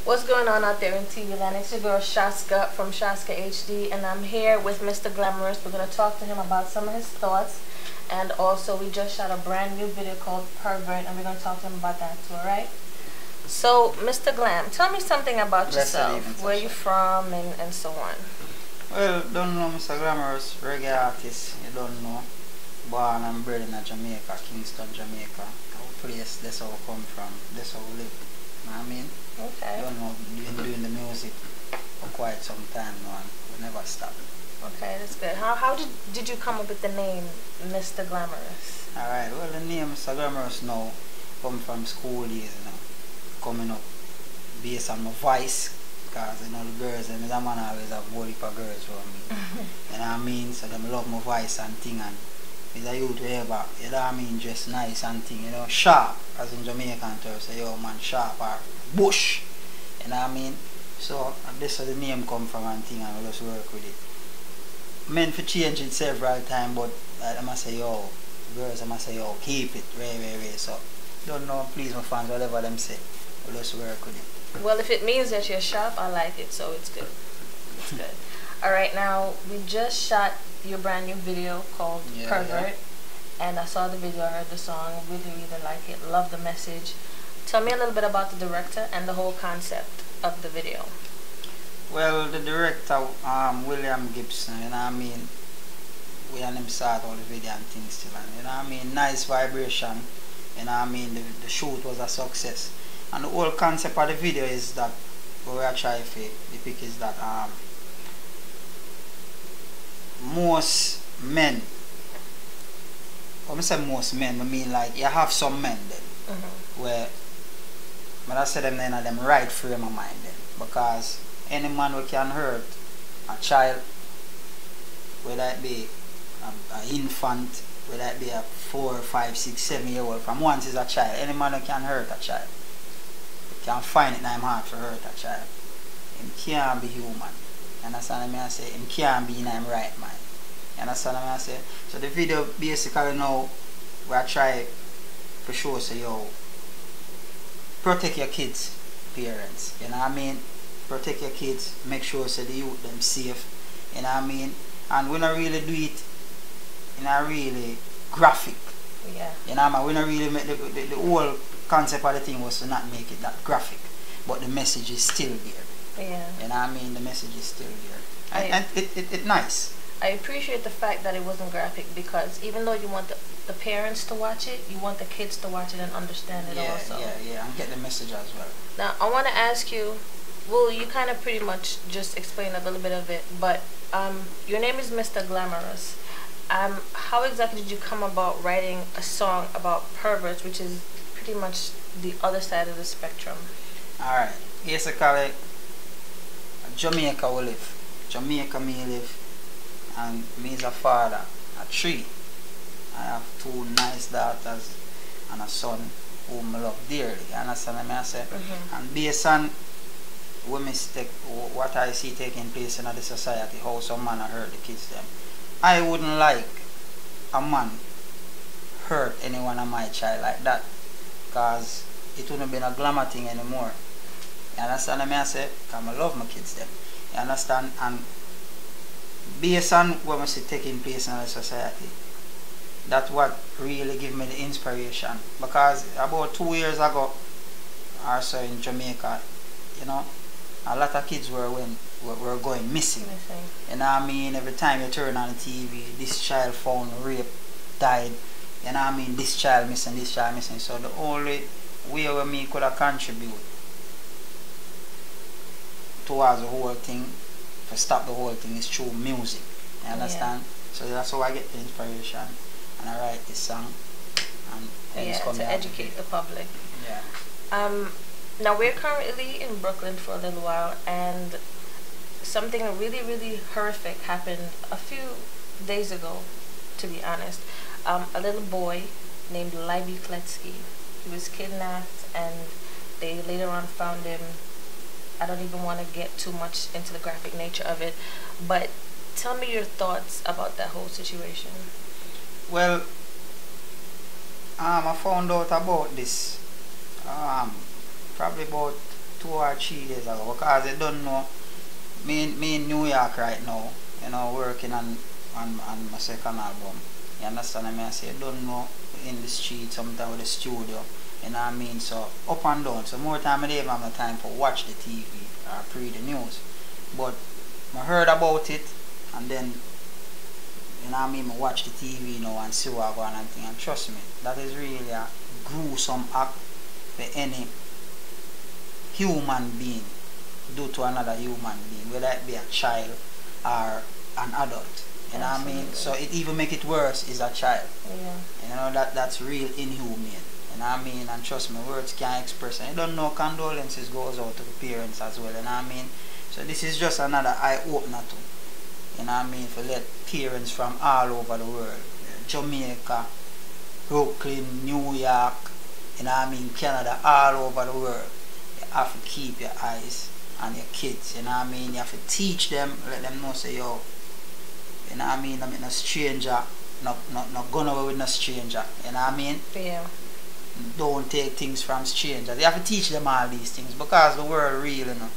What's going on out there in TV land? It's your girl Shaska from Shaska HD, and I'm here with Mr. Glamarus. We're going to talk to him about some of his thoughts, and also we just shot a brand new video called Pervert, and we're going to talk to him about that too, alright? So, Mr. Glam, tell me something about yourself, where you from, and so on. Well, don't know Mr. Glamarus, reggae artist, you don't know. Born and bred in Jamaica, Kingston, Jamaica. Our place, that's how we come from, that's how we live. You know what I mean? Okay. Don't know, been doing the music for quite some time now and we never stop. Okay, that's good. How did you come up with the name Mr. Glamarus? Alright, well the name Mr. Glamarus now come from school days, you know. Coming up based on my voice. Because you know the girls and the man always have a whole heap of girls for me. You know what I mean? So them love my voice and thing, and is a youth ever, you know what I mean, dress nice and thing, you know, sharp, as in Jamaican terms, say yo man sharp or bush, you know what I mean? So this is the name come from and thing, and we just work with it. Meant for change it several times, but I must say yo, girls I must say yo, keep it, way. So don't know, please my fans, whatever them say, we just work with it. Well, if it means that you're sharp, I like it, so it's good. It's good. Alright, now we just shot your brand new video called Pervert, and I saw the video, I heard the song, really like it, love the message. Tell me a little bit about the director and the whole concept of the video. Well, the director, William Gibson, you know what I mean, we and him start all the video and things still, and you know what I mean, nice vibration, you know what I mean, the shoot was a success. And the whole concept of the video is that, what we are trying to depict is that most men, when I say most men, I mean like you have some men then, where, when I say them then, them right frame of mind then, because any man who can hurt a child, whether it be an infant, whether it be a 4, 5, 6, 7 year old, from once is a child, any man who can hurt a child, can find it in him heart to hurt a child, him can't be human. You understand what I say? Him can't be in him right mind. You understand what I say? So the video basically now we are trying to show say yo, protect your kids, parents. You know what I mean? Protect your kids, make sure say the youth them safe. You know what I mean? And we don't really do it in a really graphic. Yeah. You know what I mean? We don't really make the whole concept of the thing was to not make it that graphic, but the message is still there. Yeah. You know what I mean? The message is still there. And it's nice. I appreciate the fact that it wasn't graphic, because even though you want the parents to watch it, you want the kids to watch it and understand it also. Yeah, and get the message as well. Now, I want to ask you, well, you kind of pretty much just explained a little bit of it, but your name is Mr. Glamarus. How exactly did you come about writing a song about perverts, which is pretty much the other side of the spectrum? Alright, basically, Jamaica we live. Jamaica me live, and me is a father, a 3. I have 2 nice daughters and a son whom I love dearly. You understand what I say? And based on what I see taking place in the society, how some man hurt the kids them, I wouldn't like a man hurt any one of my child like that, because it wouldn't be a glamour thing anymore. You understand what I say? Because I love my kids them. You understand? And based on what I see taking place in the society, that's what really give me the inspiration. Because about 2 years ago or so in Jamaica, you know, a lot of kids were going missing. You know what I mean? Every time you turn on the TV, this child found raped, died. You know what I mean? This child missing, this child missing. So the only way where me could have contribute towards the whole thing, to stop the whole thing, is through music. You understand? So that's how I get the inspiration, and I write this song. And to educate the public. Yeah. Now we're currently in Brooklyn for a little while, and something really horrific happened a few days ago, to be honest. A little boy named Libby Kletsky, he was kidnapped, and they later on found him. I don't even want to get too much into the graphic nature of it, but tell me your thoughts about that whole situation. Well, I found out about this probably about 2 or 3 days ago, because I don't know. Me in New York right now, you know, working on my second album. You understand what I say? I don't know in the street, sometimes with the studio. You know what I mean? So up and down. So more time I don't have no time for watch the TV or read the news. But I heard about it, and then, you know what I mean, I watch the TV now and see what going on and thing. And trust me, that is really a gruesome act for any human being do to another human being, whether it be a child or an adult. You know what I mean? So it even make it worse is a child. Yeah. You know, that's real inhumane. You know what I mean? And trust me, words can't express. And you don't know, condolences goes out to the parents as well. You know what I mean? So this is just another eye opener too. You know what I mean? For let parents from all over the world, Jamaica, Brooklyn, New York, you know what I mean, Canada, all over the world, you have to keep your eyes on your kids. You know what I mean? You have to teach them, let them know, say, yo, you know what I mean? I mean, no stranger, no going away with no stranger. You know what I mean? Yeah. Don't take things from strangers. You have to teach them all these things, because the world real, you know.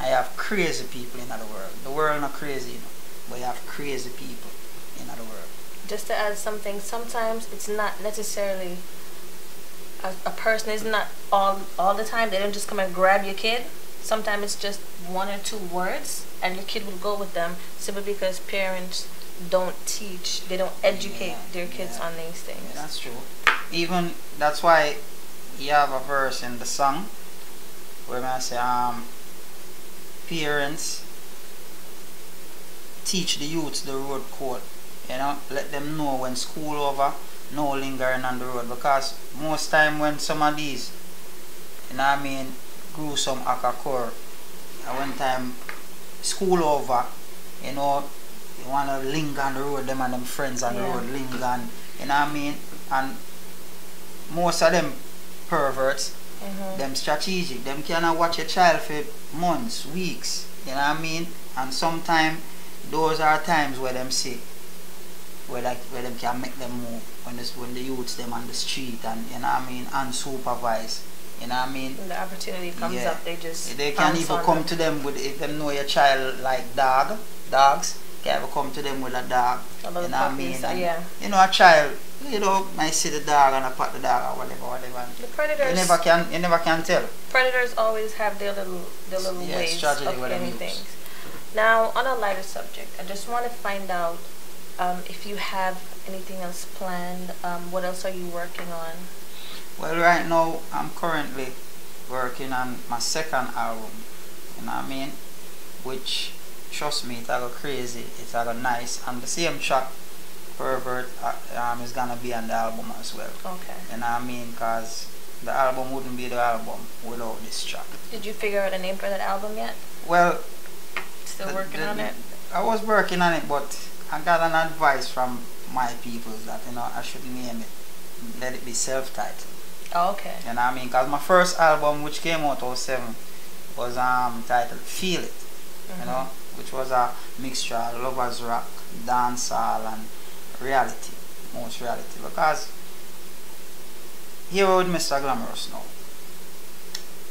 I have crazy people in the world. The world not crazy, you know, but you have crazy people in the world. Just to add something, sometimes it's not necessarily a person is not all the time. They don't just come and grab your kid. Sometimes it's just 1 or 2 words, and your kid will go with them simply because parents don't teach, they don't educate their kids on these things. Yeah, that's true. Even that's why you have a verse in the song where I say, parents teach the youths the road code. You know, let them know when school over, no lingering on the road, because most time when some of these, you know what I mean, gruesome act occur, and when time school over, you know, you want to linger on the road, them and them friends on the road linger, and, you know what I mean, and most of them perverts, them strategic, them cannot watch a child for months, weeks, you know what I mean, and sometimes those are times where them see where them can make them move when the youths them on the street, and you know what I mean, unsupervised. You know what I mean? When the opportunity comes up, they can even come to them with, if them know your child like dogs, can ever come to them with a dog. You know what I mean? And, you know, a child, you know, might see the dog and a pat the dog or whatever. The predators, you never can tell. Predators always have their little ways of getting things. Now, on a lighter subject, I just want to find out if you have anything else planned. What else are you working on? Well, right now I'm currently working on my second album. You know what I mean? Which, trust me, it'll go crazy. It'll go nice. And the same track, Pervert, is gonna be on the album as well. Okay. You know what I mean? Because the album wouldn't be the album without this track. Did you figure out a name for that album yet? Well, still working on it? I was working on it, but I got an advice from my people that, you know, I should name it, let it be self-titled. Oh, okay. You know what I mean? Because my first album, which came out in 2007, was titled Feel It, you know, which was a mixture of lovers rock, dancehall, and reality, most reality. Because here with Mr. Glamarus now,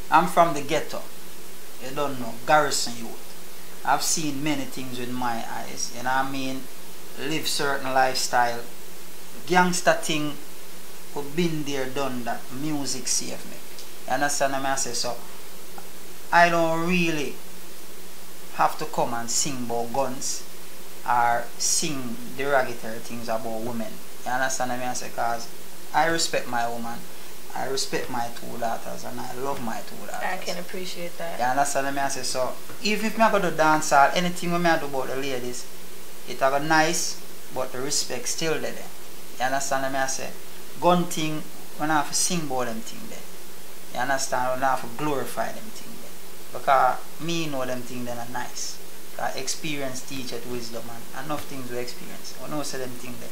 I'm from the ghetto, you don't know, Garrison youth. I've seen many things with my eyes, you know what I mean? Live certain lifestyle, gangster thing, who been there, done that. Music saved me. You understand what I say? So I don't really have to come and sing about guns or sing derogatory things about women. You understand what I say? Because I respect my woman, I respect my 2 daughters, and I love my 2 daughters. I can appreciate that. You understand what I say? So even if I go to dance hall, anything I do about the ladies, it's nice, but the respect still there. You understand what I say? Gun thing, when I have to sing about them thing there. You understand? When I have to glorify them thing there. Because me know them thing then are nice. Because experience teacheth wisdom, and enough things we experience. I know say them thing there.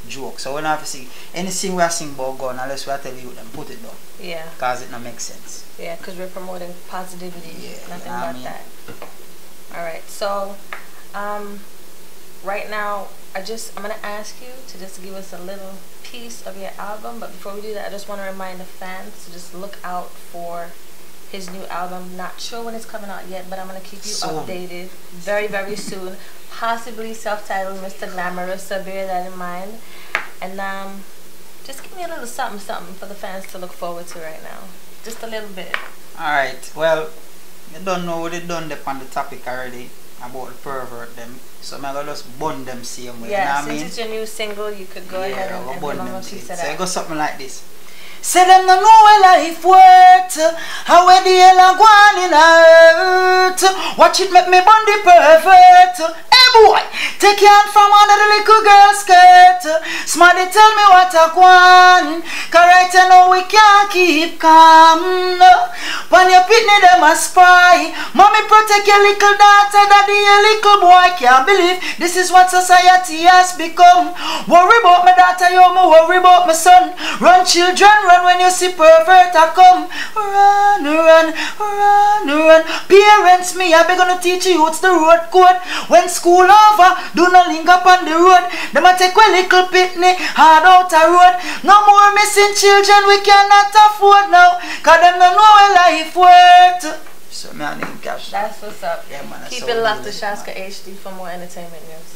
Joke. So when I have to sing anything we are sing about gun, unless we are telling you them put it down. Yeah. Because it don't make sense. Yeah, because we're promoting positivity. Yeah. Nothing but that. Alright, so right now I'm gonna ask you to just give us a little piece of your album, but before we do that, I just want to remind the fans to just look out for his new album. Not sure when it's coming out yet, but I'm gonna keep you Soon. updated very, very soon. Possibly self-titled Mr. Glamarus, so bear that in mind. And just give me a little something for the fans to look forward to right now. Just a little bit. Alright, well, you don't know what they done up on the topic already about the pervert them. So I'm gonna just bun them same way. Yeah, you know since it's your new single, you could go ahead and bun give them them what you same. said. So it goes something like this. Say them no know where life worth, how where the hell a gone in earth. Watch it make me bun the pervert. Hey boy, take your hand from under the little girl's skirt. Smarty tell me what I want, cause right now we can't keep calm. When you pitney them a spy, mommy protect your little daughter, daddy your little boy can't believe this is what society has become. Worry about my daughter, you me worry about my son. Run children, run when you see pervert a come. Run, run, run, run. Parents, me I be gonna teach you what's the road code. When school over, do not linger upon the road. Them a take a little pitney hard out a road. No more missing children we cannot afford now, cause them don't know where life worth. So me and him cash. That's what's up. Yeah, man, Keep it locked to Shaska HD for more entertainment news.